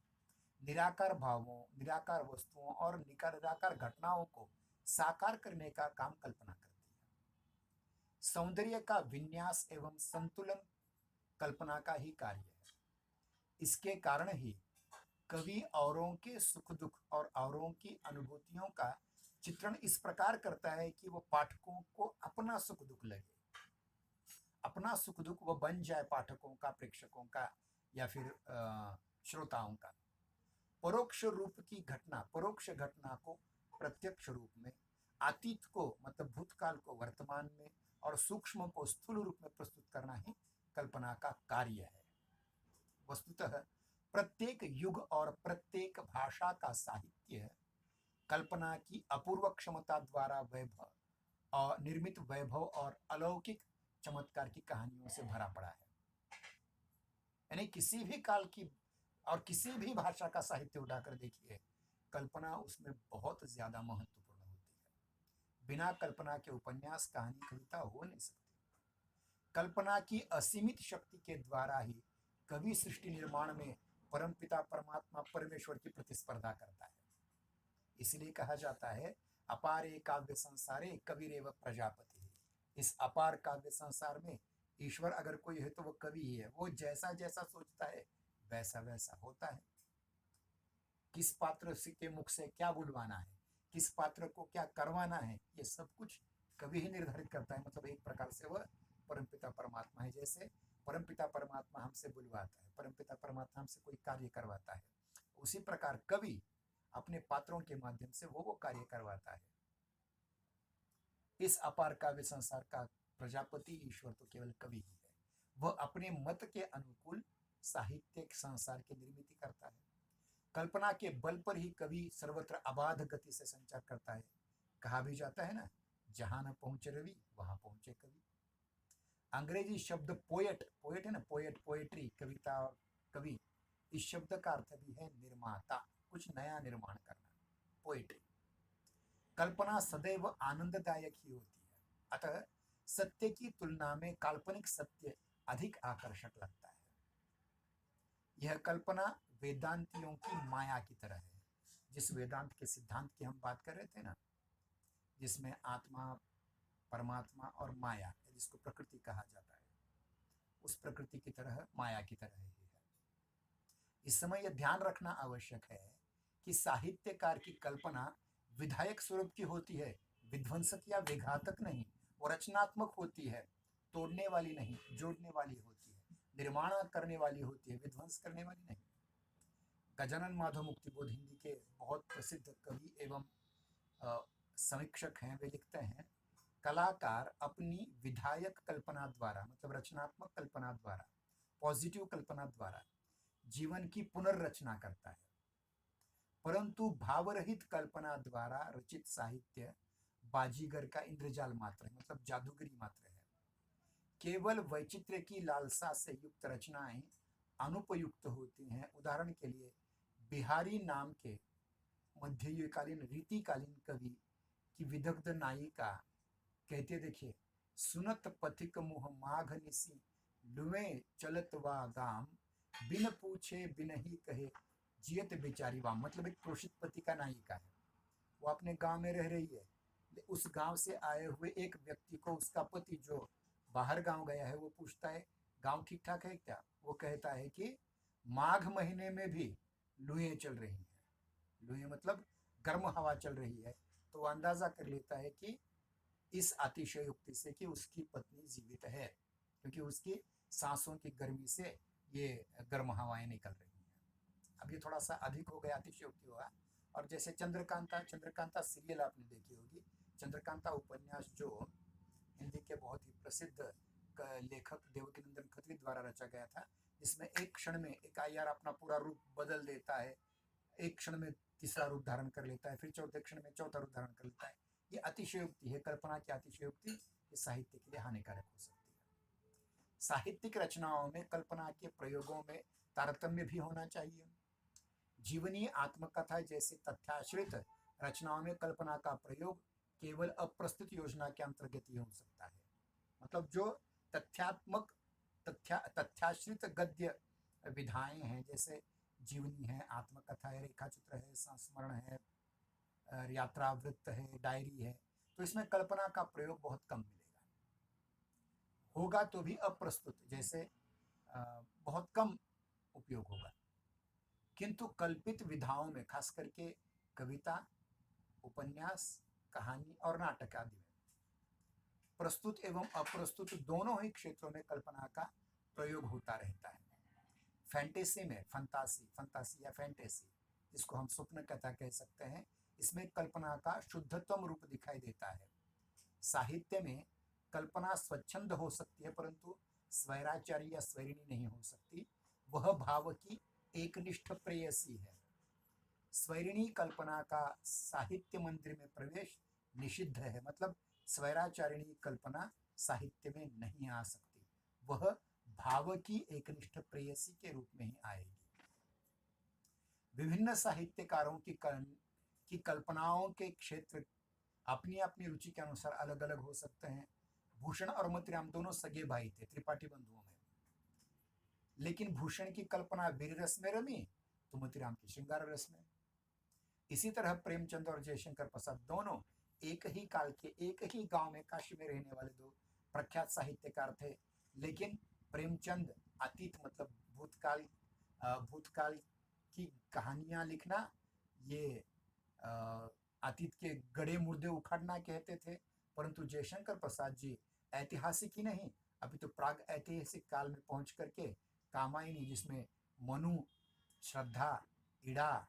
Speaker 1: निराकार भावों, निराकार वस्तुओं और निराकार घटनाओं को साकार करने का काम कल्पना करती है। सौंदर्य का विन्यास एवं संतुलन कल्पना का ही कार्य है। इसके कारण ही कवि औरों के सुख दुख और औरों की अनुभूतियों का चित्रण इस प्रकार करता है कि वो पाठकों को अपना सुख दुख लगे, अपना सुख दुख वो बन जाए पाठकों का, प्रेक्षकों का, या फिर श्रोताओं का। परोक्ष घटना को प्रत्यक्ष रूप में, अतीत को मतलब भूतकाल को वर्तमान में, और सूक्ष्म को स्थूल रूप में प्रस्तुत करना ही कल्पना का कार्य है। वस्तुतः प्रत्येक युग और प्रत्येक भाषा का साहित्य कल्पना की अपूर्व क्षमता द्वारा वैभव और निर्मित वैभव और अलौकिक चमत्कार की कहानियों से भरा पड़ा है। यानी किसी भी काल की और किसी भी भाषा का साहित्य उठाकर देखिए, कल्पना उसमें बहुत ज्यादा महत्वपूर्ण होती है। बिना कल्पना के उपन्यास, कहानी, कविता हो नहीं सकती। कल्पना की असीमित शक्ति के द्वारा ही कवि सृष्टि निर्माण में परमपिता परमात्मा परमेश्वर की प्रतिस्पर्धा करता है। इसलिए कहा जाता है अपारे काव्य संसारे कविरेव प्रजापति। इस अपार काव्य संसार में ईश्वर अगर कोई है तो वो कवि ही है। वो जैसा जैसा सोचता है वैसा वैसा होता है। किस पात्र के मुख से क्या बुलवाना है, किस पात्र को क्या करवाना है, ये सब कुछ कवि ही निर्धारित करता है। मतलब एक प्रकार से वह परमपिता परमात्मा है। जैसे परमपिता परमात्मा हमसे बुलवाता है, परमपिता परमात्मा हमसे कोई कार्य करवाता है, उसी प्रकार कवि अपने पात्रों के माध्यम से वो कार्य करवाता है। इस अपार काव्य संसार का प्रजापति ईश्वर तो केवल कवि ही है। वह अपने मत के अनुकूल साहित्यिक संसार की निर्मित करता है। कल्पना के बल पर ही कवि सर्वत्र अबाध गति से संचार करता है। कहा भी जाता है ना, जहां न पहुंचे रवि वहां पहुंचे कवि। अंग्रेजी शब्द पोएट, पोएट है ना, पोएट, पोएट्री, कविता और कवि, इस शब्द का अर्थ भी है निर्माता, कुछ नया निर्माण करना, पोएट्री। कल्पना सदैव आनंददायक ही होती है, अतः सत्य की तुलना में काल्पनिक सत्य अधिक आकर्षक लगता है। यह कल्पना वेदांतियों की माया की तरह है। जिस वेदांत के सिद्धांत की हम बात कर रहे थे ना, जिसमें आत्मा, परमात्मा और माया, जिसको प्रकृति कहा जाता है, उस प्रकृति की तरह माया की तरह ही है। इस समय यह ध्यान रखना आवश्यक है कि साहित्यकार की कल्पना विधायक स्वरूप की होती है, विध्वंसक या विघातक नहीं। वो रचनात्मक होती है, तोड़ने वाली नहीं, जोड़ने वाली होती है, निर्माण करने वाली होती है, विध्वंस करने वाली नहीं। गजानन माधव मुक्तिबोध हिंदी के बहुत प्रसिद्ध कवि एवं समीक्षक हैं। वे लिखते हैं, कलाकार अपनी विधायक कल्पना द्वारा, मतलब रचनात्मक कल्पना द्वारा, पॉजिटिव कल्पना द्वारा जीवन की पुनर्रचना करता है, परंतु भावरहित कल्पना द्वारा रचित साहित्य बाजीगर का इंद्रजाल मात्र है, मतलब जादूगरी मात्र है। केवल वैचित्र्य की लालसा से युक्त रचनाएं अनुपयुक्त होती हैं। उदाहरण के लिए बिहारी नाम के मध्ययुगकालीन रीतिकालीन कवि की विदग्ध नायिका कहते, देखिए, सुनत पथिक मुह माघ निसी लुए चलत वा गाम, बिन पूछे बिन ही कहे जियत बेचारी वाम। मतलब एक क्रोशित पति का नायिका है, वो अपने गांव में रह रही है, उस गांव से आए हुए एक व्यक्ति को उसका पति जो बाहर गांव गया है वो पूछता है, गांव ठीक ठाक है क्या? वो कहता है कि माघ महीने में भी लुएं चल रही हैं। लुएं मतलब गर्म हवा चल रही है। तो वो अंदाजा कर लेता है कि इस अतिशयोक्ति से कि उसकी पत्नी जीवित है, क्योंकि उसकी सांसों की गर्मी से ये गर्म हवाएं निकल रही हैं। अब ये थोड़ा सा अधिक हो गया, अतिशयोक्ति हुआ। और जैसे चंद्रकांता, चंद्रकांता सीरियल आपने देखी होगी। चंद्रकांता उपन्यास जो हिंदी के बहुत ही प्रसिद्ध लेखक देवकीनंदन खत्री द्वारा रचा गया था, जिसमें एक क्षण में एक आईआर अपना पूरा रूप बदल देता है, एक क्षण में तीसरा रूप धारण कर लेता है, फिर चौथे क्षण में चौथा रूप धारण कर लेता है। ये अतिशयोक्ति है, कल्पना की अतिशयोक्ति। ये साहित्य के लिए हानिकारक हो सकती है। साहित्यिक रचनाओं में कल्पना के प्रयोगों में तारतम्य भी होना चाहिए। जीवनी आत्मकथा जैसे तथ्याश्रित रचनाओं में कल्पना का प्रयोग केवल अप्रस्तुत योजना के अंतर्गत ही हो सकता है। मतलब जो तथ्यात्मक तथ्याश्रित गद्य विधाएं हैं, जैसे जीवनी है, आत्मकथा है, रेखाचित्र है, संस्मरण है, यात्रावृत्त है, डायरी है, तो इसमें कल्पना का प्रयोग बहुत कम मिलेगा। होगा तो भी अप्रस्तुत, जैसे बहुत कम उपयोग होगा। किंतु कल्पित विधाओं में, खास करके कविता, उपन्यास, कहानी और नाटक आदि में, प्रस्तुत एवं अप्रस्तुत दोनों ही क्षेत्रों में कल्पना का प्रयोग होता रहता है। फैंटेसी में, फंतासी या फैंटेसी, जिसको हम स्वप्न कथा कह सकते हैं, इसमें कल्पना का शुद्धतम रूप दिखाई देता है। साहित्य में कल्पना स्वच्छंद हो सकती है, परंतु स्वैराचारी या स्वैरिणी नहीं हो सकती। वह भाव की एकनिष्ठ प्रेयसी है। स्वैरिणी कल्पना का साहित्य मंदिर में प्रवेश निषिद्ध है, मतलब स्वैराचारिणी कल्पना साहित्य में नहीं आ सकती। वह भाव की एकनिष्ठ प्रेयसी के रूप में ही आएगी। विभिन्न साहित्यकारों की कल्पनाओं के क्षेत्र अपनी अपनी रुचि के अनुसार अलग अलग हो सकते हैं। भूषण और मोतीराम दोनों सगे भाई थे, त्रिपाठी बंधुओं में, लेकिन भूषण की कल्पना वीर रस में रमी तो मोतीराम की श्रृंगार रस में। इसी तरह प्रेमचंद और जयशंकर प्रसाद दोनों एक ही काल के, एक ही गांव में, काशी में रहने वाले दो प्रख्यात साहित्यकार थे। लेकिन प्रेमचंद अतीत, मतलब भूतकाल की कहानियां लिखना, ये अतीत के गड़े मुर्दे उखाड़ना कहते थे। परंतु जयशंकर प्रसाद जी ऐतिहासिक ही नहीं, अभी तो प्राग ऐतिहासिक काल में पहुंच करके कामायनी, जिसमें मनु, श्रद्धा, इड़ा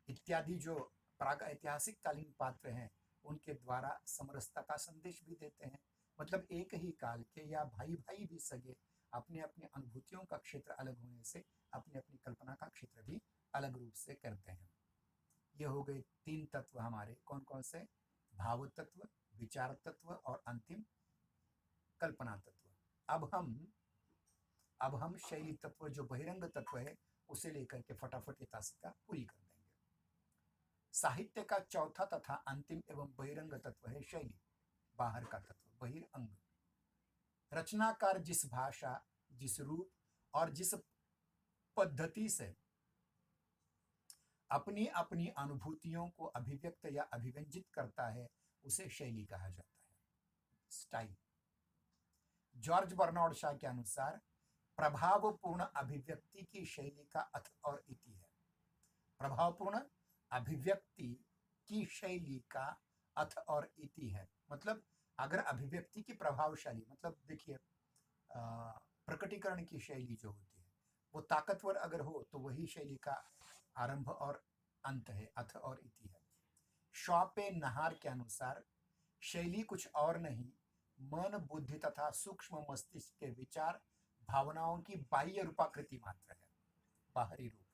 Speaker 1: इत्यादि जो प्राग ऐतिहासिक कालीन पात्र हैं, उनके द्वारा समरसता का संदेश भी देते हैं। मतलब एक ही काल के या भाई भाई भी सगे, अपने अपने अनुभूतियों का क्षेत्र अलग होने से अपनी अपनी कल्पना का क्षेत्र भी अलग रूप से करते हैं। ये हो गए तीन तत्व हमारे, कौन कौन से? भाव तत्व, विचार तत्व और अंतिम कल्पना तत्व। अब हम शैली तत्व जो बहिरंग तत्व है उसे लेकर के फटाफट ये तासिका पूरी कर देंगे। साहित्य का चौथा तथा अंतिम एवं बहिरंग तत्व है शैली, बाहर का तत्व, बहिरंग। रचनाकार जिस भाषा, जिस रूप और जिस पद्धति से अपनी अपनी अनुभूतियों को अभिव्यक्त या अभिव्यंजित करता है उसे शैली कहा जाता है, स्टाइल। जॉर्ज बर्नार्ड शॉ के अनुसार प्रभावपूर्ण अभिव्यक्ति की शैली का अर्थ और इति है। प्रभावपूर्ण अभिव्यक्ति की शैली का अर्थ और इति है, मतलब अगर अभिव्यक्ति की प्रभावशाली, मतलब देखिए प्रकटीकरण की शैली जो होती है वो ताकतवर अगर हो तो वही शैली का आरंभ और अंत है, अर्थ और इति है। शॉपेनहायर के अनुसार शैली कुछ और नहीं, मन, बुद्धि तथा सूक्ष्म मस्तिष्क के विचार भावनाओं की बाह्य रूपाकृति मात्र है, बाहरी रूप।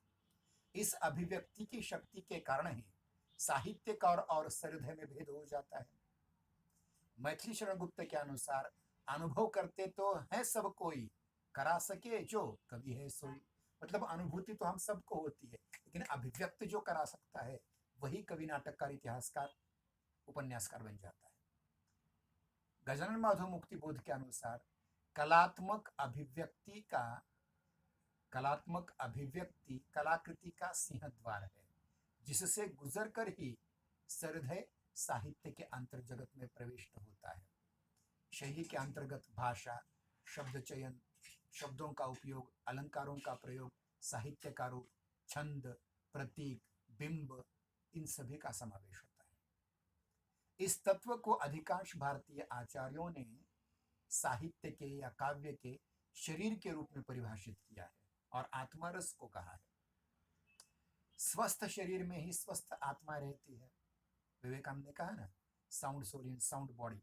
Speaker 1: इस अभिव्यक्ति की शक्ति के कारण ही साहित्यकार और सहृदय में भेद हो जाता है। मैथिली शरण गुप्त के अनुसार अनुभव करते तो है सब कोई, करा सके जो कवि है सोई। मतलब अनुभूति तो हम सबको होती है, लेकिन अभिव्यक्त जो करा सकता है वही कवि, नाटककार, इतिहासकार, उपन्यासकार बन जाता है। गजानन माधव मुक्ति बोध के अनुसार कलात्मक अभिव्यक्ति कलाकृति का सिंह द्वार है, जिससे गुजर कर ही सहृदय साहित्य के अंतर जगत में प्रविष्ट होता है। शैली के अंतर्गत भाषा, शब्द चयन, शब्दों का उपयोग, अलंकारों का प्रयोग, साहित्य का रूप, छंद, प्रतीक, बिंब, इन सभी का समावेश होता है। इस तत्व को अधिकांश भारतीय आचार्यों ने साहित्य के या काव्य के शरीर के रूप में परिभाषित किया है और आत्मा रस को कहा है। स्वस्थ शरीर में ही स्वस्थ आत्मा रहती है, विवेकानंद ने कहा ना, sound soul in sound body.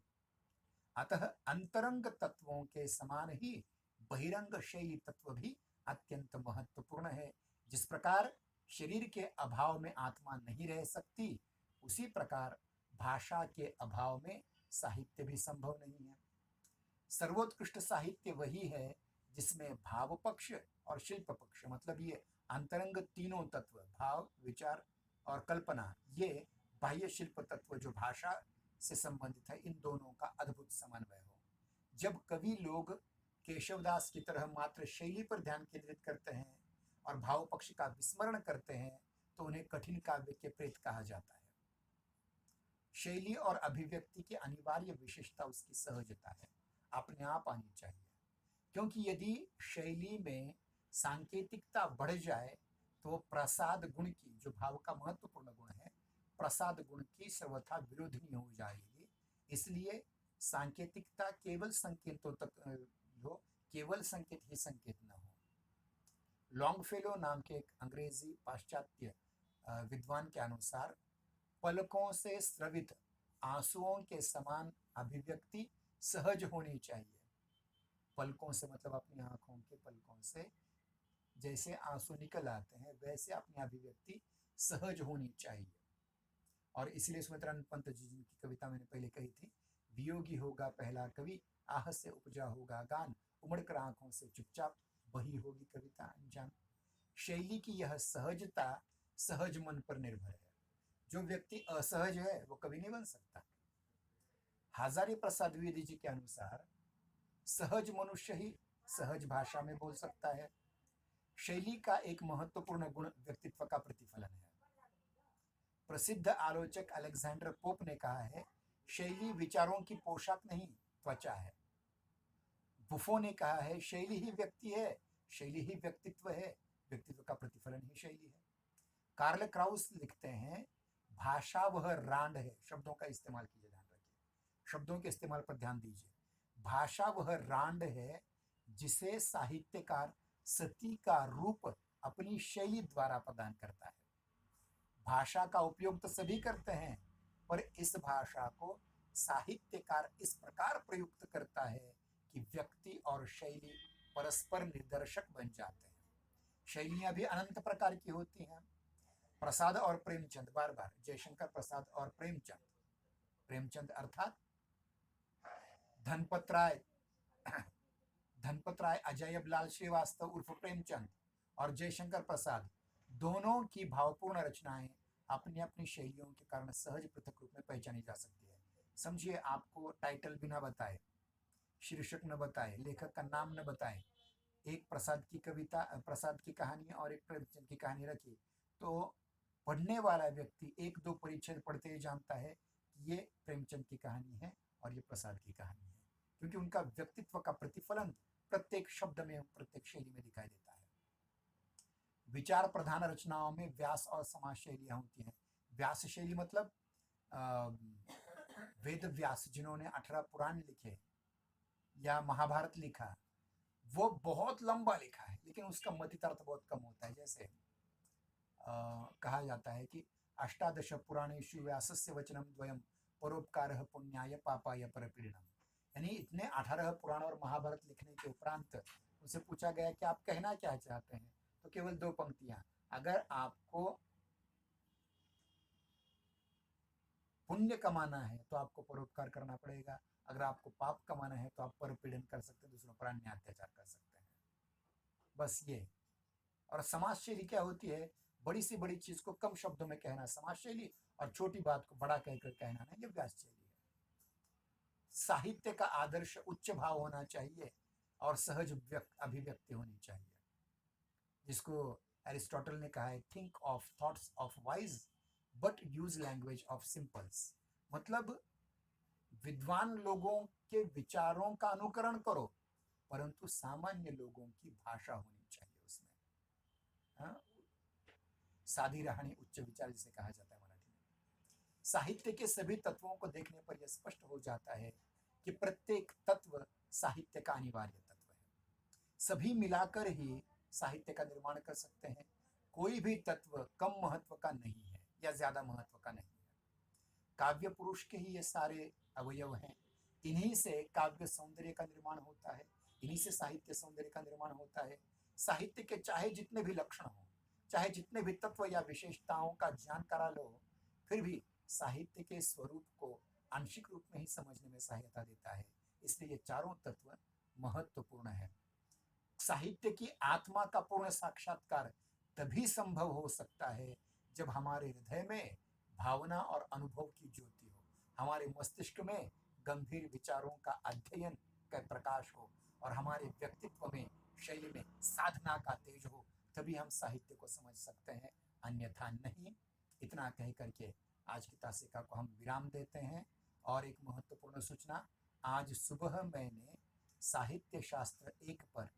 Speaker 1: अतः अंतरंग तत्वों के समान ही बहिरंग शैली तत्व भी अत्यंत महत्वपूर्ण है। जिस प्रकार शरीर के अभाव में आत्मा नहीं रह सकती, उसी प्रकार भाषा के अभाव में साहित्य भी संभव नहीं है। सर्वोत्कृष्ट साहित्य वही है जिसमें भाव पक्ष और शिल्प पक्ष, मतलब ये अंतरंग तीनों तत्व, भाव, विचार और कल्पना, ये बाह्य शिल्प तत्व जो भाषा से संबंधित है, इन दोनों का अद्भुत समन्वय हो। जब कवि लोग केशवदास की तरह मात्र शैली पर ध्यान केंद्रित करते हैं और भाव पक्ष का विस्मरण करते हैं तो उन्हें कठिन काव्य के प्रेत कहा जाता है। शैली और अभिव्यक्ति की अनिवार्य विशेषता उसकी सहजता है, अपने आप आनी चाहिए, क्योंकि यदि शैली में सांकेतिकता बढ़ जाए तो प्रसाद गुण की, जो भाव का महत्वपूर्ण गुण है, प्रसाद गुण की सर्वथा विरोधिनी हो जाएगी। इसलिए सांकेतिकता केवल संकेतों तक हो, केवल संकेत ही संकेत न हो। लॉन्गफेलो नाम के एक अंग्रेजी पाश्चात्य विद्वान के अनुसार पलकों से स्रवित आंसुओं के समान अभिव्यक्ति सहज होनी चाहिए। पलकों से मतलब अपनी आंखों के पलकों से जैसे आंसू निकल आते हैं वैसे अपनी अभिव्यक्ति सहज होनी चाहिए। और इसलिए सुमित्रानंद पंत जी की कविता मैंने पहले कही थी, वियोगी होगा पहला कवि, आह से उपजा होगा गान, उमड़कर आंखों से चुपचाप वही होगी कविता अनजान। शैली की यह सहजता सहज मन पर निर्भर है। जो व्यक्ति असहज है वो कवि नहीं बन सकता। हजारी प्रसाद द्विवेदी जी के अनुसार सहज मनुष्य ही सहज भाषा में बोल सकता है। शैली का एक महत्वपूर्ण गुण व्यक्तित्व का प्रतिफलन है। प्रसिद्ध आलोचक अलेक्जेंडर पोप ने कहा है, शैली विचारों की पोशाक नहीं, त्वचा है। बुफो ने कहा है, शैली ही व्यक्ति है, शैली ही व्यक्तित्व है, व्यक्तित्व का प्रतिफलन ही शैली है। कार्ल क्राउस लिखते हैं, भाषा वह रांड है, शब्दों का इस्तेमाल कीजिए, ध्यान रखिए, शब्दों के इस्तेमाल पर ध्यान दीजिए। भाषा वह रांड है जिसे साहित्यकार सती का रूप अपनी शैली द्वारा प्रदान करता है। भाषा का उपयोग तो सभी करते हैं, पर इस भाषा को साहित्यकार इस प्रकार प्रयुक्त करता है कि व्यक्ति और शैली परस्पर निर्दर्शक बन जाते हैं। शैलियां भी अनंत प्रकार की होती हैं। प्रसाद और प्रेमचंद, बार बार जयशंकर प्रसाद और प्रेमचंद, प्रेमचंद अर्थात धनपत राय धनपत राय, अजय लाल श्रीवास्तव उर्फ प्रेमचंद और जयशंकर प्रसाद, दोनों की भावपूर्ण रचनाएं अपनी अपनी शैलियों के कारण सहज पृथक रूप में पहचानी जा सकती है। समझिए, आपको टाइटल भी ना बताए, शीर्षक न बताए, लेखक का नाम न बताए, एक प्रसाद की कविता, प्रसाद की कहानी और एक प्रेमचंद की कहानी रखी, तो पढ़ने वाला व्यक्ति एक दो परिच्छेद पढ़ते ही जानता है कि ये प्रेमचंद की कहानी है और ये प्रसाद की कहानी है, क्योंकि उनका व्यक्तित्व का प्रतिफलन प्रत्येक शब्द में, प्रत्येक शैली में दिखाई देता है। विचार प्रधान रचनाओं में व्यास और समाज शैलियां होती हैं। व्यास शैली मतलब वेद व्यास, जिन्होंने 18 पुराण लिखे या महाभारत लिखा, वो बहुत लंबा लिखा है, लेकिन उसका मतितार्थ बहुत कम होता है। जैसे कहा जाता है कि अष्टादश पुराणेषु व्यासस्य वचनम द्वयम परोपकारः पुण्याय पापाय परपीडनम, यानी इतने 18 पुराण और महाभारत लिखने के उपरांत उनसे पूछा गया कि आप कहना क्या चाहते हैं, तो केवल 2 पंक्तियां, अगर आपको पुण्य कमाना है तो आपको परोपकार करना पड़ेगा, अगर आपको पाप कमाना है तो आप परपीड़न कर सकते हैं, दूसरों पर अन्याय अत्याचार कर सकते हैं। बस ये। और समाज शैली क्या होती है? बड़ी से बड़ी चीज को कम शब्दों में कहना समाज शैली, और छोटी बात को बड़ा कहकर कहना ना, ये व्यास शैली है। साहित्य का आदर्श उच्च भाव होना चाहिए और सहज अभिव्यक्ति होनी चाहिए, जिसको एरिस्टोटल ने कहा है, think of thoughts of wise but use language of symbols. मतलब विद्वान लोगों के विचारों का अनुकरण करो, परंतु सामान्य लोगों की भाषा होनी चाहिए उसमें। हाँ? सादी रहानी उच्च विचार जिसे कहा जाता है मराठी में। साहित्य के सभी तत्वों को देखने पर यह स्पष्ट हो जाता है कि प्रत्येक तत्व साहित्य का अनिवार्य तत्व है। सभी मिलाकर ही साहित्य का निर्माण कर सकते हैं। कोई भी तत्व कम महत्व का नहीं है या ज्यादा महत्व का नहीं है। काव्य पुरुष के ही ये सारे अवयव हैं। इन्हीं से काव्य सौंदर्य का निर्माण होता है, इन्हीं से साहित्य सौंदर्य का निर्माण होता है। साहित्य के चाहे जितने भी लक्षण हो, चाहे जितने भी तत्व या विशेषताओं का ज्ञान करा लो, फिर भी साहित्य के स्वरूप को आंशिक रूप में ही समझने में सहायता देता है। इसलिए ये चारों तत्व महत्वपूर्ण है। साहित्य की आत्मा का पूर्ण साक्षात्कार तभी संभव हो सकता है जब हमारे हृदय में भावना और अनुभव की ज्योति हो, हमारे मस्तिष्क में गंभीर विचारों का अध्ययन का प्रकाश हो और हमारे व्यक्तित्व में, शैली में साधना का तेज हो, तभी हम साहित्य को समझ सकते हैं, अन्यथा नहीं। इतना कह करके आज की तासिका को हम विराम देते हैं। और एक महत्वपूर्ण सूचना, आज सुबह मैंने साहित्य शास्त्र 1 पर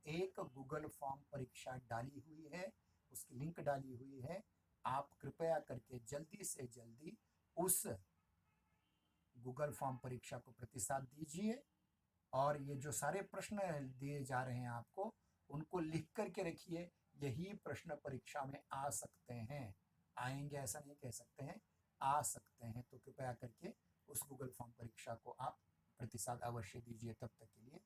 Speaker 1: एक गूगल फॉर्म परीक्षा डाली हुई है, उसकी लिंक डाली हुई है। आप कृपया करके जल्दी से जल्दी उस गूगल फॉर्म परीक्षा को प्रतिसाद दीजिए, और ये जो सारे प्रश्न दिए जा रहे हैं आपको, उनको लिख करके रखिए। यही प्रश्न परीक्षा में आ सकते हैं, आएंगे ऐसा नहीं कह सकते हैं, आ सकते हैं। तो कृपया करके उस गूगल फॉर्म परीक्षा को आप प्रतिसाद अवश्य दीजिए। तब तक के लिए